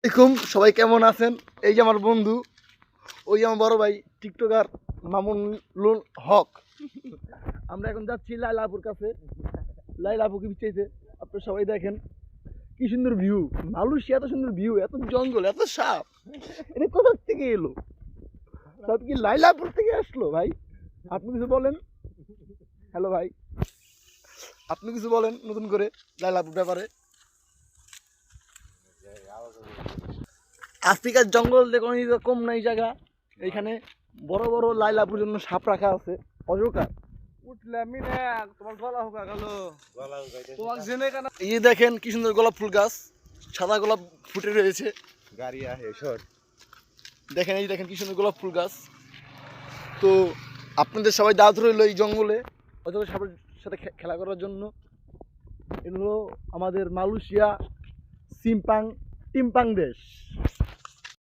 দেখুন সবাই কেমন আছেন? এই যে আমার বন্ধু, ওই যে আমার বড় ভাই টিকটকার মামুনুল হক। আমরা এখন যাচ্ছি লাইলাপুর কাছে। লাইলাপুকে বিচেছে, আপনারা সবাই দেখেন কি সুন্দর ভিউ। মালয়েশিয়া এত সুন্দর ভিউ, এত জঙ্গল, এত সাপ, এটা কোথা থেকে এলো? সব কি লাইলাপুর থেকে আসলো? ভাই আপনি কিছু বলেন। হ্যালো ভাই, আপনি কিছু বলেন নতুন করে লাইলাপুর ব্যাপারে। আফ্রিকার জঙ্গল দেখুন, কম নাই জায়গা। এখানে বড় বড় লাইলাপুর জন্য সাপ রাখা আছে, অজকার। উঠলামই না, তোমার গলা হুকা গেল। তোমার জেনে কেন? এই দেখেন কি সুন্দর গোলাপ ফুল গাছ, সাদা গোলাপ ফুটে রয়েছে। গাড়ি আহে সর। দেখেন এই দেখেন কি সুন্দর গোলাপ ফুল গাছ। তো আপনাদের সবাই দাওয়াত রইলো এই জঙ্গলে অজগর সাপের সাথে খেলা করার জন্য। এগুলো আমাদের মালয়েশিয়া সিম্পাং টিম্পাং দেশ।